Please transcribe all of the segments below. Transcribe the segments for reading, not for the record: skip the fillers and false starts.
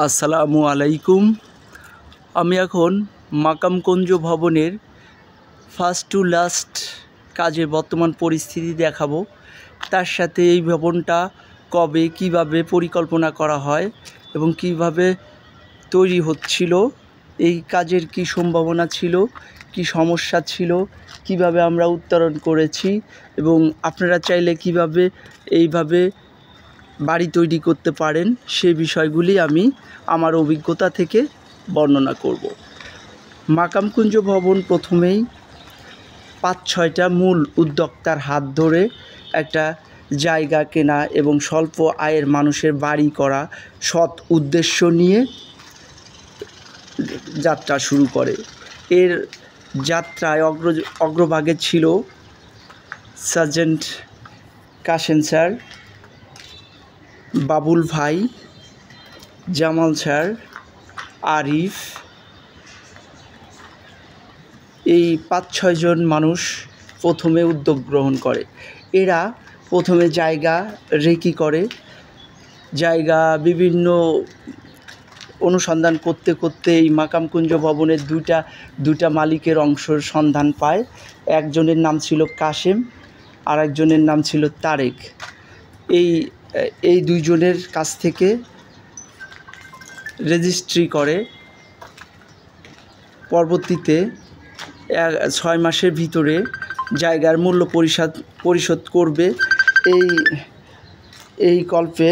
আসসালামু আলাইকুম। আমি এখন মাকামকুঞ্জ ভবনের ফার্স্ট টু লাস্ট কাজের বর্তমান পরিস্থিতি দেখাবো। তার সাথে এই ভবনটা কবে কিভাবে পরিকল্পনা করা হয় এবং কিভাবে তৈরি হচ্ছিল, এই কাজের কি সম্ভাবনা ছিল, কি সমস্যা ছিল, কিভাবে আমরা উত্তরণ করেছি এবং আপনারা চাইলে কিভাবে এইভাবে বাড়ি তৈরি করতে পারেন সেই বিষয়গুলি আমি আমার অভিজ্ঞতা থেকে বর্ণনা করব। মাকামকুঞ্জ ভবন প্রথমেই ৫-৬টা মূল উদ্যোক্তার হাত ধরে একটা জায়গা কেনা এবং স্বল্প আয়ের মানুষের বাড়ি করা সৎ উদ্দেশ্য নিয়ে যাত্রা শুরু করে। এর যাত্রায় অগ্রভাগে ছিল সার্জেন্ট কাশেম স্যার, বাবুল ভাই, জামাল স্যার, আরিফ, এই ৫-৬ জন মানুষ প্রথমে উদ্যোগ গ্রহণ করে। এরা প্রথমে জায়গা রেকি করে, জায়গা বিভিন্ন অনুসন্ধান করতে করতে এই মাকামকুঞ্জ ভবনের দুইটা মালিকের অংশের সন্ধান পায়। একজনের নাম ছিল কাশেম আর একজনের নাম ছিল তারেক। এই দুইজনের কাছ থেকে রেজিস্ট্রি করে। পরবর্তীতে ৬ মাসের ভিতরে জায়গার মূল্য পরিশোধ করবে এই কল্পে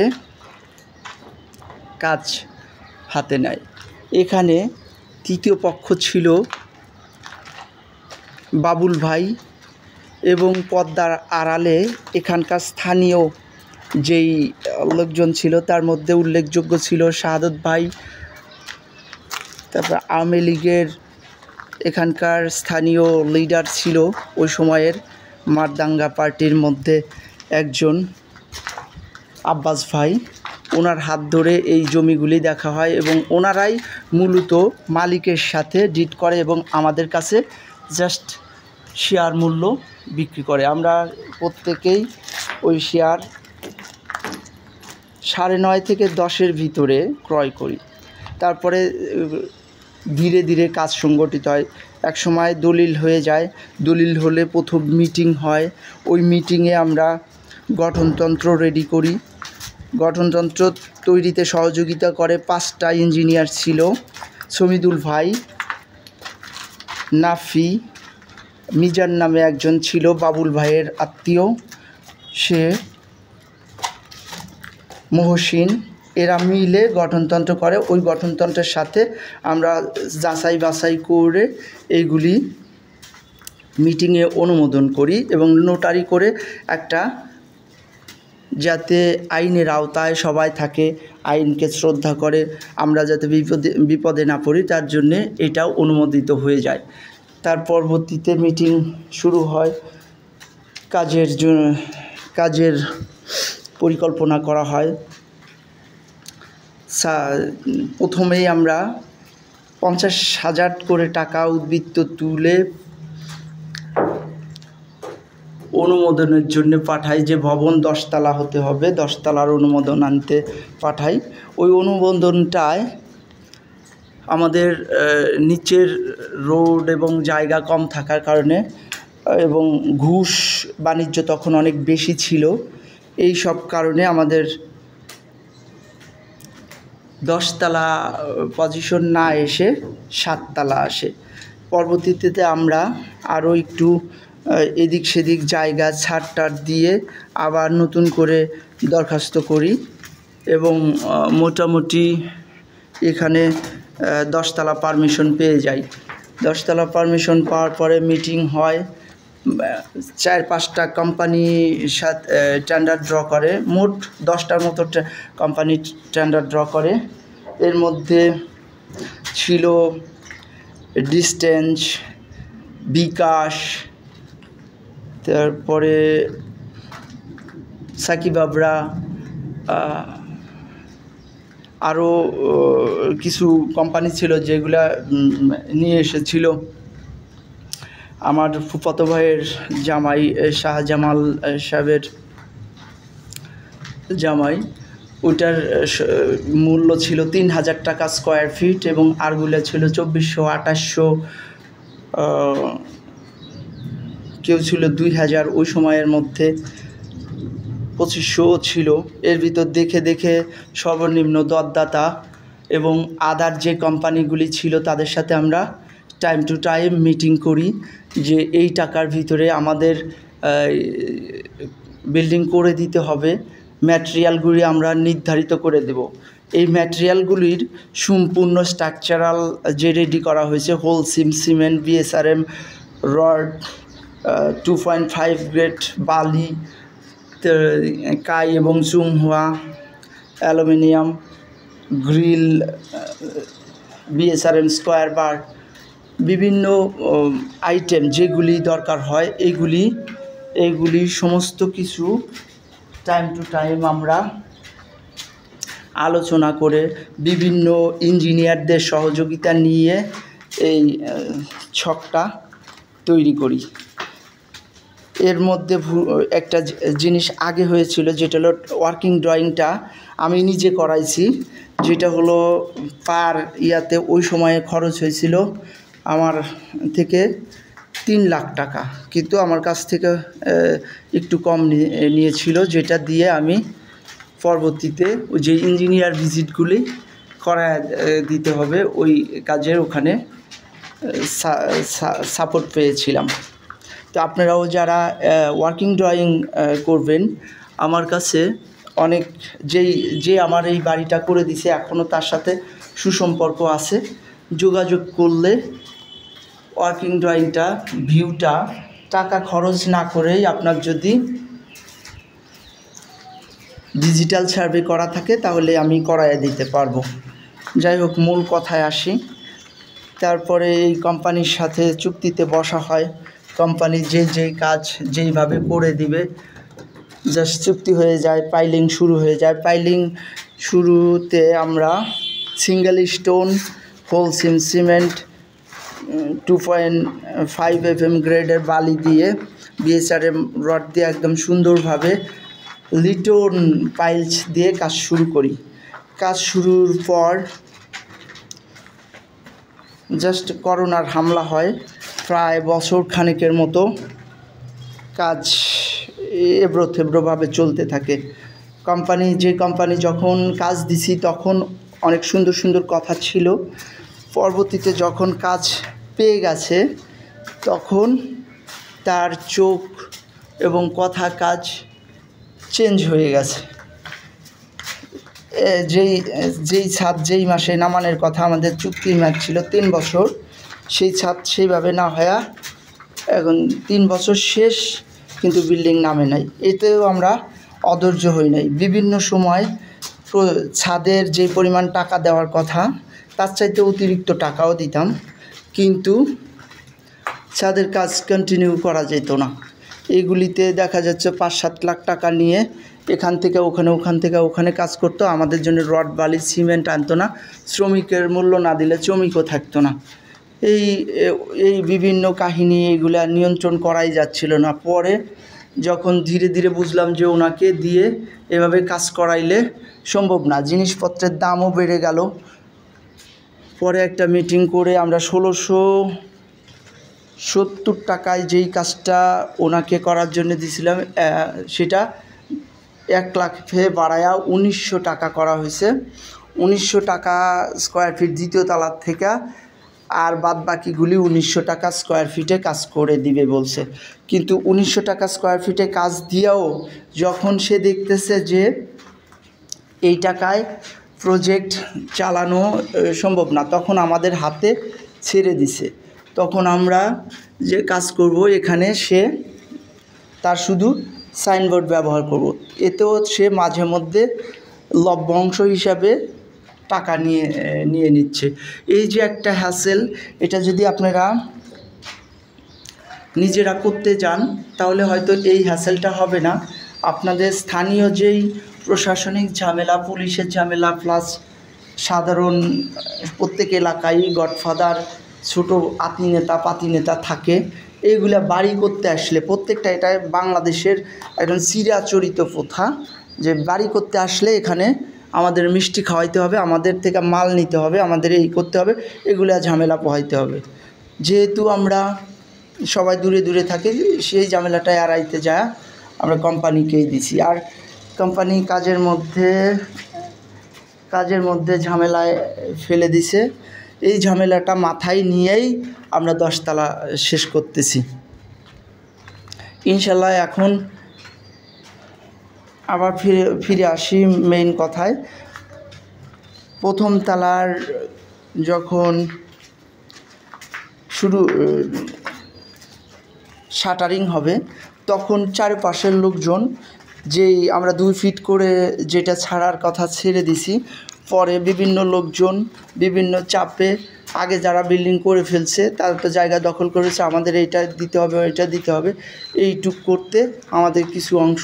কাজ হাতে নেয়। এখানে তৃতীয় পক্ষ ছিল বাবুল ভাই এবং পদ্মার আড়ালে এখানকার স্থানীয় যেই লোকজন ছিল তার মধ্যে উল্লেখযোগ্য ছিল শাহাদত ভাই, তারপর আওয়ামী লীগের এখানকার স্থানীয় লিডার ছিল ওই সময়ের মারদাঙ্গা পার্টির মধ্যে একজন আব্বাস ভাই। ওনার হাত ধরে এই জমিগুলি দেখা হয় এবং ওনারাই মূলত মালিকের সাথে ডিড করে এবং আমাদের কাছে জাস্ট শেয়ার মূল্য বিক্রি করে। আমরা প্রত্যেকেই ওই শেয়ার 9.5 থেকে 10-এর ভিতরে ক্রয় করি। তারপরে ধীরে ধীরে কাজ সংগঠিত হয়। এক সময় দলিল হয়ে যায়। দলিল হলে প্রথম মিটিং হয়। ওই মিটিংয়ে আমরা গঠনতন্ত্র রেডি করি। গঠনতন্ত্র তৈরিতে সহযোগিতা করে 5টা ইঞ্জিনিয়ার ছিল। সমিদুল ভাই, নাফি, মিজান নামে একজন ছিল বাবুল ভাইয়ের আত্মীয়, সে মহসিন, এরা মিলে গঠনতন্ত্র করে। ওই গঠনতন্ত্রের সাথে আমরা যাচাই বাছাই করে এইগুলি মিটিংয়ে অনুমোদন করি এবং নোটারি করে একটা, যাতে আইনের আওতায় সবাই থাকে, আইনকে শ্রদ্ধা করে, আমরা যাতে বিপদে না পড়ি তার জন্যে এটাও অনুমোদিত হয়ে যায়। তার পরবর্তীতে মিটিং শুরু হয়, কাজের পরিকল্পনা করা হয়। প্রথমেই আমরা 50,000 করে টাকা উদ্বৃত্ত তুলে অনুমোদনের জন্য পাঠাই, যে ভবন 10 তলা হতে হবে, 10 তলার অনুমোদন আনতে পাঠাই। ওই অনুমোদনটায় আমাদের নিচের রোড এবং জায়গা কম থাকার কারণে এবং ঘুষ বাণিজ্য তখন অনেক বেশি ছিল, এই সব কারণে আমাদের 10 তলা পজিশন না এসে 7 তলা আসে। পরবর্তীতে আমরা আরও একটু এদিক সেদিক জায়গা ছাড় দিয়ে আবার নতুন করে দরখাস্ত করি এবং মোটামুটি এখানে 10 তলা পারমিশন পেয়ে যাই। 10 তলা পারমিশন পাওয়ার পরে মিটিং হয়। 4-5টা কোম্পানির সাথে টেন্ডার ড্র করে, মোট 10টার মতো কোম্পানি টেন্ডার ড্র করে। এর মধ্যে ছিল ডিস্টেন্স, বিকাশ, তারপরে সাকিব আবরা, আরও কিছু কোম্পানি ছিল যেগুলা নিয়ে এসেছিল আমার ফুফাতো ভাইয়ের জামাই শাহজামাল সাহেবের জামাই। ওইটার মূল্য ছিল 3000 টাকা স্কোয়ার ফিট এবং আরগুলো ছিল 2400, 2800, কেউ ছিল 2000, ওই সময়ের মধ্যে 2500 ছিল। এর ভিতর দেখে দেখে সর্বনিম্ন দরদাতা এবং আদার যে কোম্পানিগুলি ছিল তাদের সাথে আমরা টাইম টু টাইম মিটিং করি যে এই টাকার ভিতরে আমাদের বিল্ডিং করে দিতে হবে। ম্যাটেরিয়ালগুলি আমরা নির্ধারিত করে দেব। এই ম্যাটেরিয়ালগুলির সম্পূর্ণ স্ট্রাকচারাল যে রেডি করা হয়েছে, Holcim, BSRM rod, 2.5 grade বালি, কাই এবং চুমহুয়া, aluminium, grill, BSRM square bar, বিভিন্ন আইটেম যেগুলি দরকার হয় এইগুলি সমস্ত কিছু টাইম টু টাইম আমরা আলোচনা করে বিভিন্ন ইঞ্জিনিয়ারদের সহযোগিতা নিয়ে এই ছকটা তৈরি করি। এর মধ্যে একটা জিনিস আগে হয়েছিল, যেটা হলো ওয়ার্কিং ড্রয়িংটা আমি নিজে করাইছি, যেটা হলো পার ইয়াতে ওই সময়ে খরচ হয়েছিল আমার থেকে 3 লাখ টাকা, কিন্তু আমার কাছ থেকে একটু কম নিয়েছিল, যেটা দিয়ে আমি পরবর্তীতে ওই যে ইঞ্জিনিয়ার ভিজিটগুলি করা দিতে হবে ওই কাজের ওখানে সাপোর্ট পেয়েছিলাম। তো আপনারাও যারা ওয়ার্কিং ড্রয়িং করবেন, আমার কাছে অনেক যে আমার এই বাড়িটা করে দিছে এখনও তার সাথে সুসম্পর্ক আছে। যোগাযোগ করলে ওয়ার্কিং ড্রয়িংটা ভিউটা টাকা খরচ না করেই আপনার যদি ডিজিটাল সার্ভে করা থাকে তাহলে আমি করায় দিতে পারবো। যাই হোক, মূল কথায় আসি। তারপরে এই কোম্পানির সাথে চুক্তিতে বসা হয়। কোম্পানি যে কাজ যেইভাবে করে দিবে, জাস্ট চুক্তি হয়ে যায়, পাইলিং শুরু হয়ে যায়। পাইলিং শুরুতে আমরা single stone, Holcim, 2.5 FM গ্রেডের বালি দিয়ে, বিএসআরএম রড দিয়ে একদম সুন্দরভাবে লিটন পাইলস দিয়ে কাজ শুরু করি। কাজ শুরুর পর জাস্ট করোনার হামলা হয়। প্রায় বছর খানেকের মতো কাজ এবড়োথেবড়োভাবে চলতে থাকে। যে কোম্পানি যখন কাজ দিছি তখন অনেক সুন্দর সুন্দর কথা ছিল। পরবর্তীতে যখন কাজ পেয়ে গেছে তখন তার চোখ এবং কথা কাজ চেঞ্জ হয়ে গেছে। যেই ছাদ যেই মাসে নামানোর কথা, আমাদের চুক্তির মেয়াদ ছিল 3 বছর, সেই ছাদ সেইভাবে না হয়ে এখন 3 বছর শেষ, কিন্তু বিল্ডিং নামে নাই। এতেও আমরা অধৈর্য হই নাই। বিভিন্ন সময় ছাদের যে পরিমাণ টাকা দেওয়ার কথা তার চাইতে অতিরিক্ত টাকাও দিতাম, কিন্তু ছাদের কাজ কন্টিনিউ করা যেত না। এইগুলিতে দেখা যাচ্ছে 5-7 লাখ টাকা নিয়ে এখান থেকে ওখানে, ওখান থেকে ওখানে কাজ করতো। আমাদের জন্য রড বালি সিমেন্ট আনতো না। শ্রমিকের মূল্য না দিলে শ্রমিকও থাকতো না। এই বিভিন্ন কাহিনী, এইগুলা নিয়ন্ত্রণ করাই যাচ্ছিল না। পরে যখন ধীরে ধীরে বুঝলাম যে ওনাকে দিয়ে এভাবে কাজ করাইলে সম্ভব না, জিনিসপত্রের দামও বেড়ে গেল। পরে একটা মিটিং করে আমরা 1670 টাকায় যেই কাজটা ওনাকে করার জন্য দিয়েছিলাম, সেটা 1 লাখ বাড়ায়া 1900 টাকা করা হয়েছে। 1900 টাকা স্কোয়ার ফিট দ্বিতীয় তলার থেকে, আর বাদ বাকিগুলি 1900 টাকা স্কোয়ার ফিটে কাজ করে দিবে বলছে। কিন্তু 1900 টাকা স্কোয়ার ফিটে কাজ দিয়েও যখন সে দেখতেছে যে এই টাকায় প্রজেক্ট চালানো সম্ভব না, তখন আমাদের হাতে ছেড়ে দিছে। তখন আমরা যে কাজ করব এখানে সে তার শুধু সাইনবোর্ড ব্যবহার করব। এতেও সে মাঝে মধ্যে লভ্যাংশ হিসাবে টাকা নিয়ে নিচ্ছে। এই যে একটা হ্যাসেল, এটা যদি আপনারা নিজেরা করতে যান তাহলে হয়তো এই হ্যাসেলটা হবে না। আপনাদের স্থানীয় যেই প্রশাসনিক ঝামেলা, পুলিশের ঝামেলা, প্লাস সাধারণ প্রত্যেক এলাকায় গডফাদার, ছোটো আতি নেতা পাতি নেতা থাকে। এইগুলা বাড়ি করতে আসলে প্রত্যেকটা, এটা বাংলাদেশের একজন চিরাচরিত প্রথা যে বাড়ি করতে আসলে এখানে আমাদের মিষ্টি খাওয়াইতে হবে, আমাদের থেকে মাল নিতে হবে, আমাদের এই করতে হবে, এগুলো ঝামেলা পোহাইতে হবে। যেহেতু আমরা সবাই দূরে দূরে থাকি, সেই ঝামেলাটা এড়াইতে যায় আমরা কোম্পানিকেই দিছি। আর কোম্পানি কাজের মধ্যে ঝামেলায় ফেলে দিছে। এই ঝামেলাটা মাথায় নিয়েই আমরা 10 তলা শেষ করতেছি ইনশাল্লাহ। এখন আবার ফিরে আসি মেইন কথায়। প্রথম তলার যখন শাটারিং হবে তখন চারপাশের লোকজন, যেই আমরা 2 ফিট করে যেটা ছাড়ার কথা ছেড়ে দিছি, পরে বিভিন্ন লোকজন বিভিন্ন চাপে আগে যারা বিল্ডিং করে ফেলছে তারা তো জায়গা দখল করেছে, আমাদের এইটা দিতে হবে, ওইটা দিতে হবে। এইটুক করতে আমাদের কিছু অংশ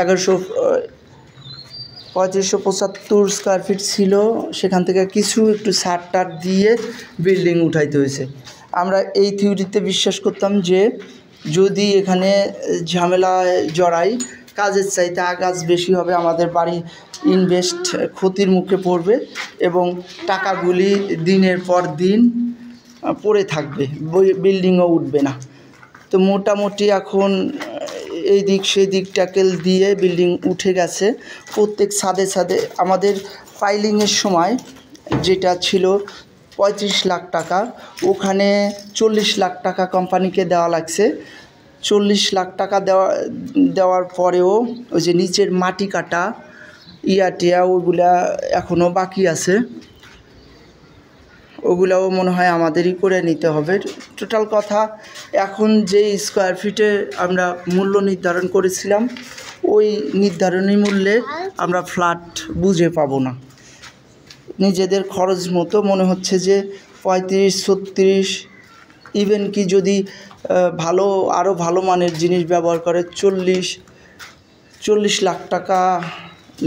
3575 স্কোয়ার ফিট ছিল, সেখান থেকে কিছু একটু ছাড় দিয়ে বিল্ডিং উঠাইতে হয়েছে। আমরা এই থিওরিতে বিশ্বাস করতাম যে যদি এখানে ঝামেলায় জড়াই, কাজের চাইতে আগাজ বেশি হবে, আমাদের বাড়ি ইনভেস্ট ক্ষতির মুখে পড়বে এবং টাকাগুলি দিনের পর দিন পড়ে থাকবে, বিল্ডিংও উঠবে না। তো মোটামুটি এখন এই দিক সেই দিক ট্যাকেল দিয়ে বিল্ডিং উঠে গেছে। প্রত্যেক ছাদে আমাদের পাইলিংয়ের সময় যেটা ছিল 35 লাখ টাকা, ওখানে 40 লাখ টাকা কোম্পানিকে দেওয়া লাগছে। 40 লাখ টাকা দেওয়ার পরেও ওই যে নিচের মাটি কাটা টিয়া ওইগুলা এখনও বাকি আছে, ওগুলাও মনে হয় আমাদেরই করে নিতে হবে। টোটাল কথা, এখন যেই স্কোয়ার ফিটে আমরা মূল্য নির্ধারণ করেছিলাম, ওই নির্ধারণী মূল্যে আমরা ফ্ল্যাট বুঝে পাবো না। নিজেদের খরচ মতো মনে হচ্ছে যে 35-36, ইভেন কি যদি আরও ভালো মানের জিনিস ব্যবহার করে 40 লাখ টাকা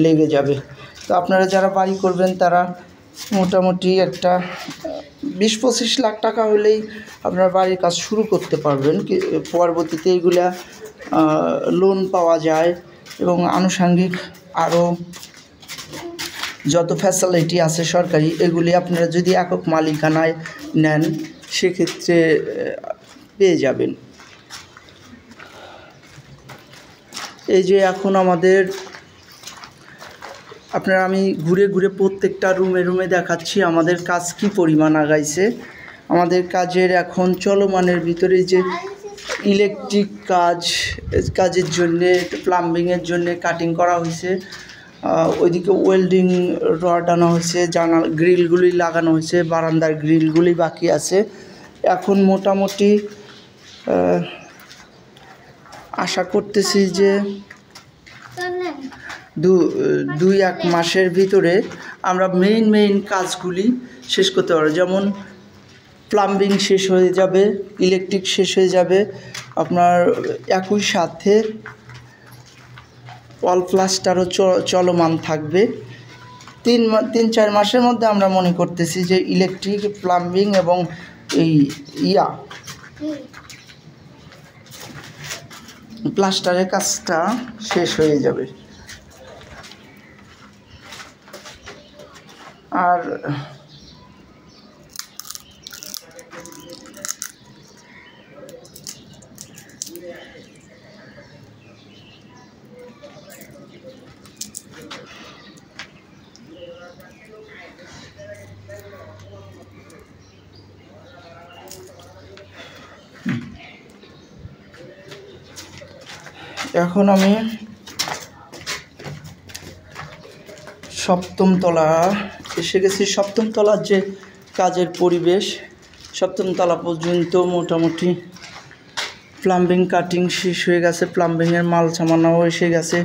লেগে যাবে। তো আপনারা যারা বাড়ি করবেন তারা মোটামুটি একটা 20-25 লাখ টাকা হলেই আপনার বাড়ির কাজ শুরু করতে পারবেন। পরবর্তীতে এইগুলা লোন পাওয়া যায় এবং আনুষঙ্গিক আরও যত ফ্যাসিলিটি আছে সরকারি, এগুলি আপনারা যদি একক মালিকানায় নেন সেক্ষেত্রে পেয়ে যাবেন। এই যে এখন আমি ঘুরে ঘুরে প্রত্যেকটা রুমে দেখাচ্ছি আমাদের কাজ কি পরিমাণ আগাইছে। আমাদের কাজের এখন চলমানের ভিতরে যে ইলেকট্রিক কাজের জন্যে, প্লাম্বিংয়ের জন্যে কাটিং করা হয়েছে, ওইদিকে ওয়েল্ডিং রড আনা হয়েছে, গ্রিলগুলি লাগানো হয়েছে, বারান্দার গ্রিলগুলি বাকি আছে। এখন মোটামুটি আশা করতেছি যে 2-1 মাসের ভিতরে আমরা মেইন কাজগুলি শেষ করতে পারবো। যেমন প্লাম্বিং শেষ হয়ে যাবে, ইলেকট্রিক শেষ হয়ে যাবে, আপনার একই সাথে ওয়াল প্লাস্টারও চলমান থাকবে। 3-4 মাসের মধ্যে আমরা মনে করতেছি যে ইলেকট্রিক, প্লাম্বিং এবং এই প্লাস্টারের কাজটা শেষ হয়ে যাবে। আর এখন আমি 7ম তলা এসে গেছি। 7ম তলার যে কাজের পরিবেশ, 7ম তলা পর্যন্ত মোটামুটি প্লাম্বিং কাটিং শেষ হয়ে গেছে, প্লাম্বিংয়ের মাল সামানাও এসে গেছে,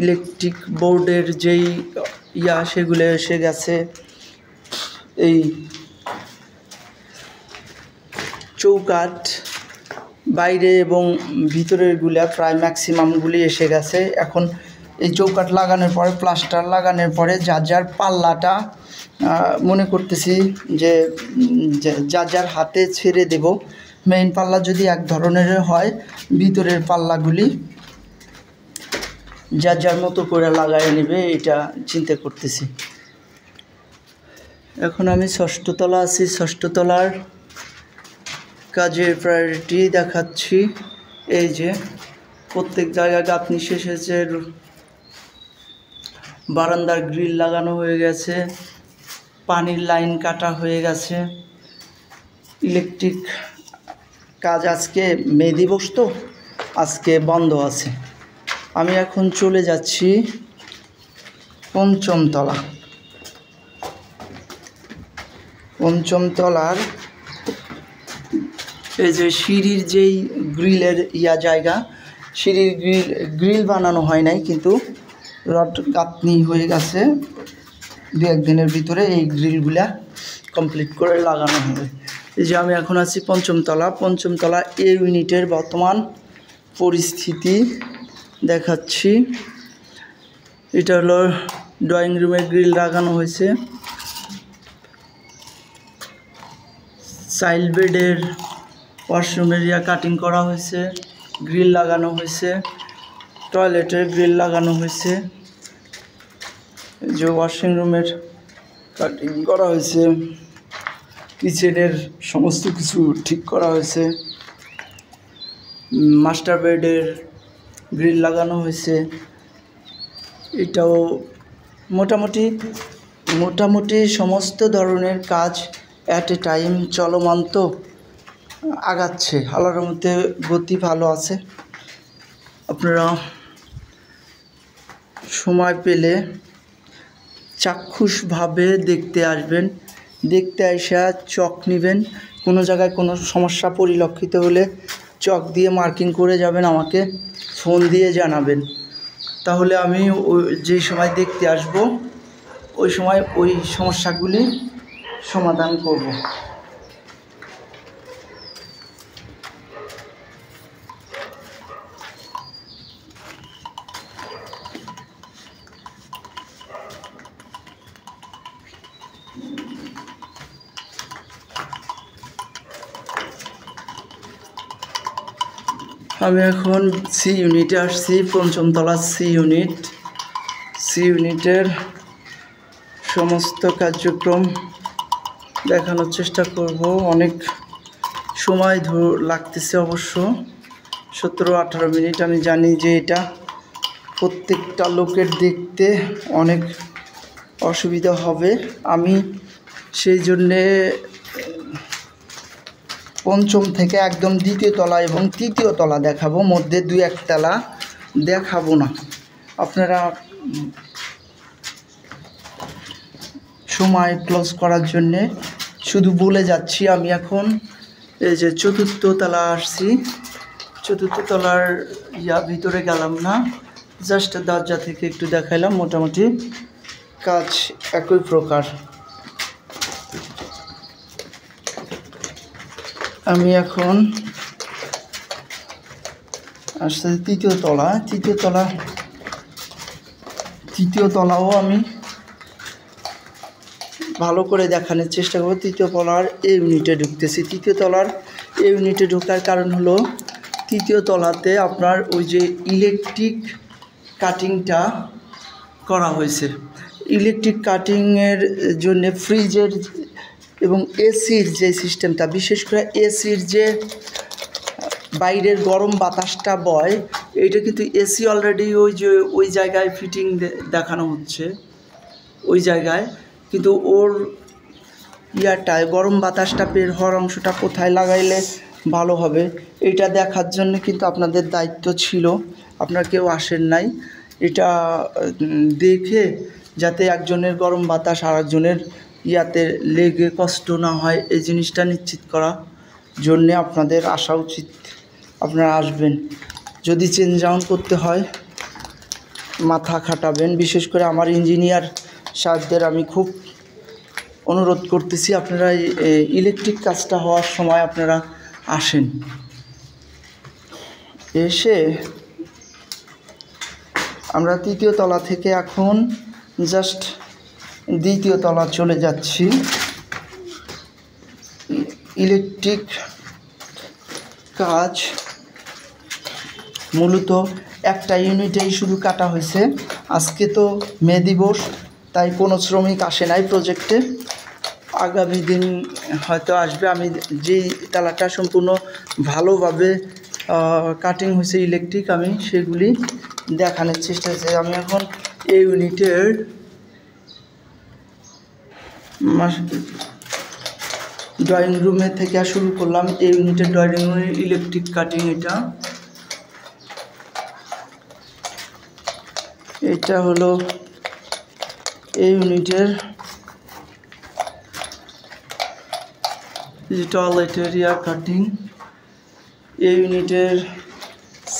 ইলেকট্রিক বোর্ডের যেই সেগুলো এসে গেছে, এই চৌকাঠ বাইরে এবং ভিতরেরগুলা প্রায় ম্যাক্সিমামগুলি এসে গেছে। এখন এই চৌকাঠ লাগানোর পরে, প্লাস্টার লাগানোর পরে যার পাল্লাটা মনে করতেছি যে যার হাতে ছেড়ে দেব। মেইন পাল্লা যদি এক ধরনের হয়, ভিতরের পাল্লাগুলি যার যার মতো করে লাগাই নেবে, এটা চিন্তা করতেছি। এখন আমি ষষ্ঠ তলা আছি। ষষ্ঠ তলার কাজের প্রায়োরিটি দেখাচ্ছি। এই যে প্রত্যেক জায়গায় গাঁথনি শেষ হয়েছে, বারান্দার গ্রিল লাগানো হয়ে গেছে, পানির লাইন কাটা হয়ে গেছে। ইলেকট্রিক কাজ আজকে মে দিবস তো আজকে বন্ধ আছে। আমি এখন চলে যাচ্ছি পঞ্চম তলা। পঞ্চম তলার এই যে সিঁড়ির যেই গ্রিলের জায়গা, সিঁড়ির গ্রিল বানানো হয় নাই, কিন্তু রড গাঁথনি হয়ে গেছে। দু একদিনের ভিতরে এই গ্রিলগুলা কমপ্লিট করে লাগানো হবে। এই যে আমি এখন আছি পঞ্চম তলা। পঞ্চম তলা এ ইউনিটের বর্তমান পরিস্থিতি দেখাচ্ছি। এটা হলো ড্রয়িং রুমের গ্রিল লাগানো হয়েছে, চাইল্ড বেডের ওয়াশরুমের কাটিং করা হয়েছে, গ্রিল লাগানো হয়েছে, টয়লেটের গ্রিল লাগানো হয়েছে, যে ওয়াশিং রুমের কাটিং করা হয়েছে, কিচেনের সমস্ত কিছু ঠিক করা হয়েছে, মাস্টার বেডের গ্রিল লাগানো হয়েছে। এটাও মোটামুটি সমস্ত ধরনের কাজ অ্যাট এ টাইম চলমান, তো আগাচ্ছে। আল্লাহর মধ্যে গতি ভালো আছে। আপনারা সময় পেলে চাক্ষুষভাবে দেখতে আসবেন, দেখতে আসা চক নেবেন। কোনো জায়গায় কোনো সমস্যা পরিলক্ষিত হলে চক দিয়ে মার্কিং করে যাবেন, আমাকে ফোন দিয়ে জানাবেন। তাহলে আমি যে সময় দেখতে আসব ওই সময় ওই সমস্যাগুলি সমাধান করব। আমি এখন সি ইউনিটে আসছি, পঞ্চম তলা সি ইউনিট। সি ইউনিটের সমস্ত কার্যক্রম দেখানোর চেষ্টা করব। অনেক সময় লাগতেছে অবশ্য, 17-18 মিনিট। আমি জানি যে এটা প্রত্যেকটা লোকের দেখতে অনেক অসুবিধা হবে। আমি সেই জন্যে পঞ্চম থেকে একদম দ্বিতীয় তলা এবং তৃতীয় তলা দেখাবো, মধ্যে 2-1 তলা দেখাবো না। আপনারা সময় ক্লোজ করার জন্যে শুধু বলে যাচ্ছি। আমি এখন এই যে চতুর্থ তলা আসছি। চতুর্থ তলার ভিতরে গেলাম না, জাস্ট দরজা থেকে একটু দেখাইলাম। মোটামুটি কাজ একই প্রকার। আমি এখন আসতে তৃতীয় তলা। তৃতীয় তলাও আমি ভালো করে দেখানোর চেষ্টা করব। তৃতীয় তলার এই ইউনিটে ঢুকতেছি। তৃতীয় তলার এই ইউনিটে ঢোকার কারণ হলো, তৃতীয় তলাতে আপনার ওই যে ইলেকট্রিক কাটিংটা করা হয়েছে। ইলেকট্রিক কাটিংয়ের জন্য ফ্রিজের এবং এসির যে সিস্টেমটা, বিশেষ করে এসির যে বাইরের গরম বাতাসটা বয়, এটা কিন্তু এসি অলরেডি ওই জায়গায় ফিটিং দেখানো হচ্ছে ওই জায়গায়, কিন্তু ওর ইয়ারটায় গরম বাতাসটা বের হওয়ার অংশটা কোথায় লাগাইলে ভালো হবে, এটা দেখার জন্য কিন্তু আপনাদের দায়িত্ব ছিল। আপনারা কেউ আসেন নাই। এটা দেখে যাতে একজনের গরম বাতাস আর একজনের ইয়াতে লেগে কষ্ট না হয়, এই জিনিসটা নিশ্চিত করা জন্যে আপনাদের আসা উচিত। আপনারা আসবেন। যদি চেঞ্জ ডাউন করতে হয় মাথা খাটাবেন। বিশেষ করে আমার ইঞ্জিনিয়ার সাহেবদের আমি খুব অনুরোধ করতেছি, আপনারা ইলেকট্রিক কাজটা হওয়ার সময় আপনারা আসেন। এসে আমরা তৃতীয় তলা থেকে এখন জাস্ট দ্বিতীয় তলা চলে যাচ্ছি। ইলেকট্রিক কাজ মূলত একটা ইউনিটেই শুধু কাটা হয়েছে। আজকে তো মে দিবস, তাই কোনো শ্রমিক আসে নাই প্রজেক্টে। আগামী দিন হয়তো আসবে। আমি যেই তালাটা সম্পূর্ণ ভালোভাবে কাটিং হয়েছে ইলেকট্রিক, আমি সেগুলি দেখানোর চেষ্টা করছি। আমি এখন এই ইউনিটের ড্রয়িং রুমে থেকে শুরু করলাম। এই ইউনিটের ড্রয়িং রুমের ইলেকট্রিক কাটিং। এটা হলো এই ইউনিটের টয়লেট এরিয়া কাটিং। এই ইউনিটের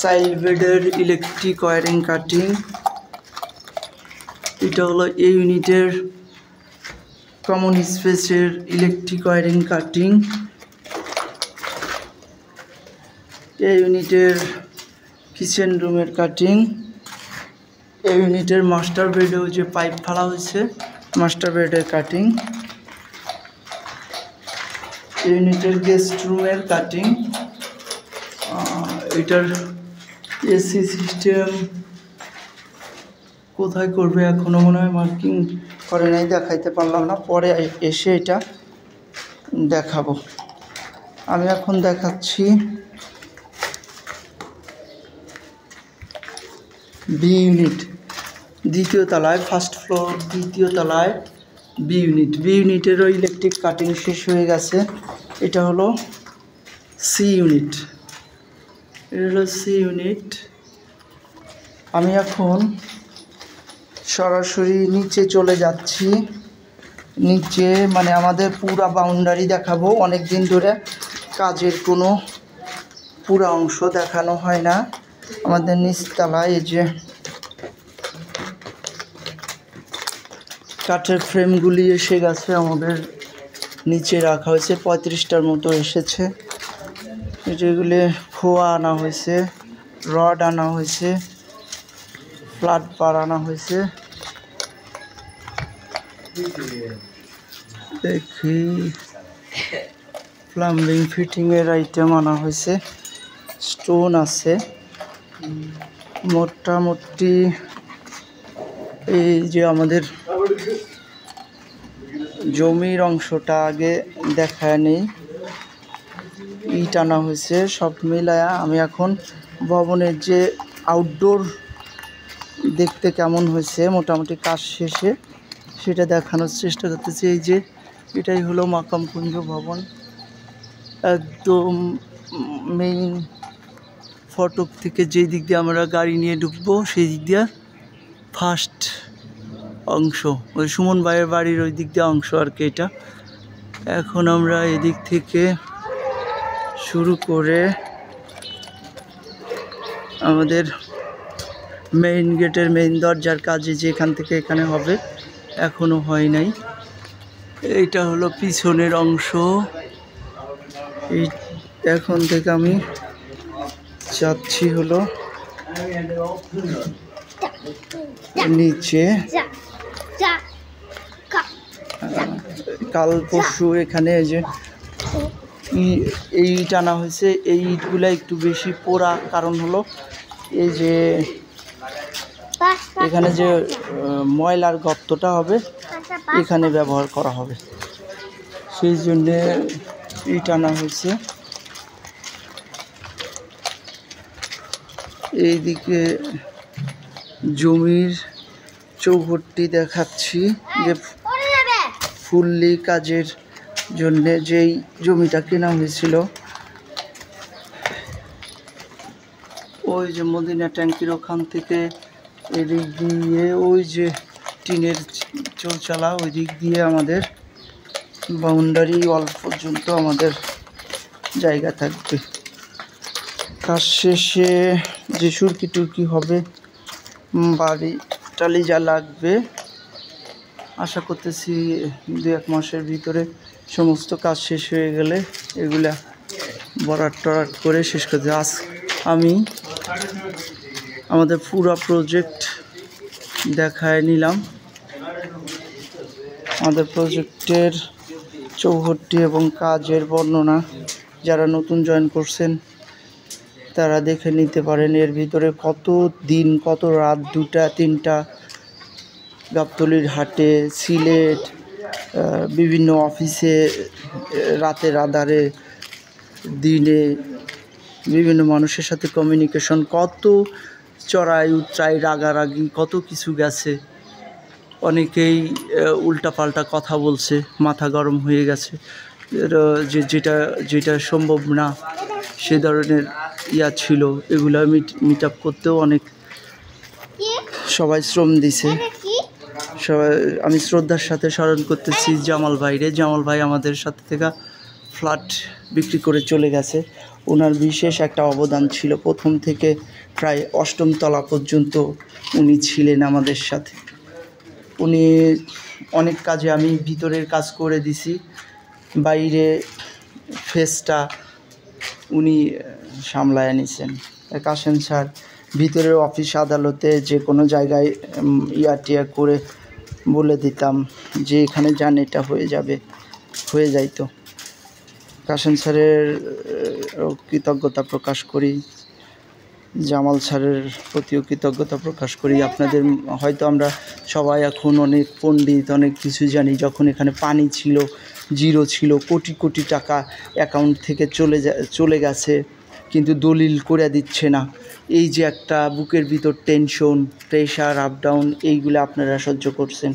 চাইল্ড বেডের ইলেকট্রিক ওয়্যারিং কাটিং। এটা হলো এই ইউনিটের কমন স্পেসের ইলেকট্রিক ওয়্যারিং কাটিং। এই ইউনিটের কিচেন রুমের কাটিং। এই ইউনিটের মাস্টার বেডেও যে পাইপ ফালা হয়েছে, মাস্টার বেডের কাটিং। এই ইউনিটের গেস্ট রুমের কাটিং। এটার এসি সিস্টেম কোথায় করবে এখনও মনে হয় মার্কিং করে নাই, দেখাইতে পারলাম না, পরে এসে এটা দেখাবো। আমি এখন দেখাচ্ছি বি ইউনিট, দ্বিতীয় তলায়, ফার্স্ট ফ্লোর দ্বিতীয় তলায় বি ইউনিট। বি ইউনিটেরও ইলেকট্রিক কাটিং শেষ হয়ে গেছে। এটা হলো সি ইউনিট। এটা হলো সি ইউনিট। আমি এখন সরাসরি নিচে চলে যাচ্ছি। নিচে মানে আমাদের পুরা বাউন্ডারি দেখাবো। অনেক দিন ধরে কাজের কোনো পুরা অংশ দেখানো হয় না। আমাদের নিচতলায় এই যে কাঠের ফ্রেমগুলি এসে গেছে, আমাদের নিচে রাখা হয়েছে। 35টার মতো এসেছে। যেগুলি খোয়া আনা হয়েছে, রড আনা হয়েছে, ফ্ল্যাট বার আনা হয়েছে। দেখি প্লাম্বিং ফিটিংয়ের আইটেম আনা হয়েছে, স্টোন আছে। মোটামুটি এই যে আমাদের জমির অংশটা আগে দেখায় নেই, ইট আনা হয়েছে। সব মিলায়া আমি এখন ভবনের যে আউটডোর দেখতে কেমন হয়েছে মোটামুটি কাজ শেষে সেটা দেখানোর চেষ্টা করতেছি। এই যে এটাই হলো মাকামকুঞ্জ ভবন। একদম মেইন ফটক থেকে যেই দিক দিয়ে আমরা গাড়ি নিয়ে ঢুকবো সেই দিক দিয়ে ফার্স্ট অংশ, ওই সুমন ভাইয়ের বাড়ির ওই দিক দিয়ে অংশ আর কি এটা। এখন আমরা এদিক থেকে শুরু করে আমাদের মেইন গেটের মেইন দরজার কাজে যেখান থেকে এখানে হবে, এখনো হয় নাই। এইটা হলো পিছনের অংশ। এই এখন থেকে আমি যাচ্ছি হলো নিচে। কাল পরশু এখানে এই যে এই ইট আনা হয়েছে। এই ইটগুলো একটু বেশি পোড়া, কারণ হলো এই যে এখানে যে ময়লার গর্তটা হবে এখানে ব্যবহার করা হবে, সেই জন্যে ইট আনা হয়েছে। এইদিকে জমির চৌহদ্দি দেখাচ্ছি, যে ফুললি কাজের জন্যে যেই জমিটা কেনা হয়েছিল। ওই যে মদিনা ট্যাঙ্কির ওখান থেকে এদিক দিয়ে ওই যে টিনের চৌচালা, ওই দিক দিয়ে আমাদের বাউন্ডারি ওয়াল পর্যন্ত আমাদের জায়গা থাকবে। কাজ শেষে যে সুরকি টুরকি হবে, বাড়ি টালি যা লাগবে, আশা করতেছি 2-1 মাসের ভিতরে সমস্ত কাজ শেষ হয়ে গেলে এগুলা বরাট টরাট করে শেষ করতে। আজ আমি আমাদের পুরো প্রজেক্ট দেখায় নিলাম। আমাদের প্রজেক্টের চৌহদ্দি এবং কাজের বর্ণনা, যারা নতুন জয়েন করছেন তারা দেখে নিতে পারেন। এর ভিতরে কত দিন, কত রাত, 2টা 3টা গাবতলীর হাটে, সিলেট, বিভিন্ন অফিসে, রাতের আঁধারে, দিনে বিভিন্ন মানুষের সাথে কমিউনিকেশন, কত চড়াই উতরাই, রাগারাগি, কত কিছু গেছে। অনেকেই উল্টাপাল্টা কথা বলছে, মাথা গরম হয়ে গেছে, যেটা সম্ভব না সে ধরনের ছিল। এগুলো মিট আপ করতেও অনেক সবাই শ্রম দিছে। সবাই আমি শ্রদ্ধার সাথে স্মরণ করতেছি জামাল ভাই আমাদের সাথে থেকে ফ্ল্যাট বিক্রি করে চলে গেছে। ওনার বিশেষ একটা অবদান ছিল, প্রথম থেকে প্রায় 8ম তলা পর্যন্ত উনি ছিলেন আমাদের সাথে। উনি অনেক কাজে, আমি ভিতরের কাজ করে দিছি, বাইরে ফেসটা উনি সামলায় নিছেন। কাশেম স্যার ভিতরের অফিস আদালতে যে কোনো জায়গায় টিয়া করে বলে দিতাম যে এখানে যান, এটা হয়ে যাইতো। কাশেম স্যারের কৃতজ্ঞতা প্রকাশ করি, জামাল স্যারের প্রতিও কৃতজ্ঞতা প্রকাশ করি। আপনাদের হয়তো আমরা সবাই এখন অনেক পণ্ডিত, অনেক কিছু জানি। যখন এখানে পানি ছিল, জিরো ছিল, কোটি কোটি টাকা অ্যাকাউন্ট থেকে চলে গেছে, কিন্তু দলিল করে দিচ্ছে না। এই যে একটা বুকের ভিতর টেনশন, প্রেশার, আপ ডাউন, এইগুলো আপনারা সহ্য করছেন।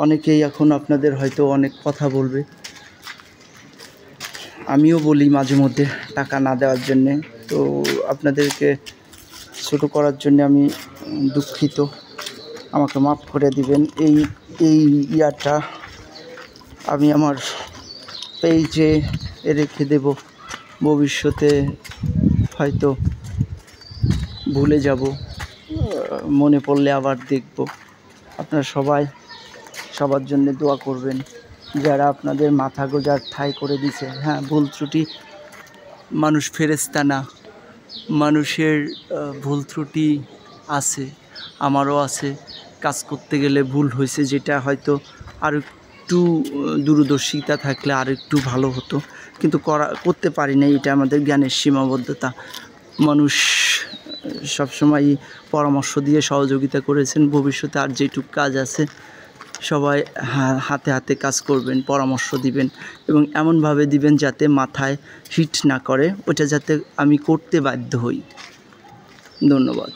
অনেকেই এখন আপনাদের হয়তো অনেক কথা বলবে, আমিও বলি মাঝে মধ্যে টাকা না দেওয়ার জন্যে। তো আপনাদেরকে ছোটো করার জন্য আমি দুঃখিত, আমাকে মাফ করে দিবেন। এই ইয়াটা আমি আমার পেজে রেখে দেব, ভবিষ্যতে হয়তো ভুলে যাব, মনে পড়লে আবার দেখব। আপনারা সবাই সবার জন্য দোয়া করবেন, যারা আপনাদের মাথা গোঁজার ঠাঁই করে দিছে। হ্যাঁ, ভুল ত্রুটি, মানুষ ফেরেশতা না, মানুষের ভুল ত্রুটি আছে, আমারও আছে। কাজ করতে গেলে ভুল হয়েছে, যেটা হয়তো আর একটু দূরদর্শিতা থাকলে আর একটু ভালো হতো, কিন্তু করতে পারি না, এটা আমাদের জ্ঞানের সীমাবদ্ধতা। মানুষ সবসময়ই পরামর্শ দিয়ে সহযোগিতা করেছেন। ভবিষ্যতে আর যেটুকু কাজ আছে সবাই হাতে হাতে কাজ করবেন, পরামর্শ দিবেন, এবং এমনভাবে দিবেন যাতে মাথায় হিট না করে, ওটা যাতে আমি করতে বাধ্য হই। ধন্যবাদ।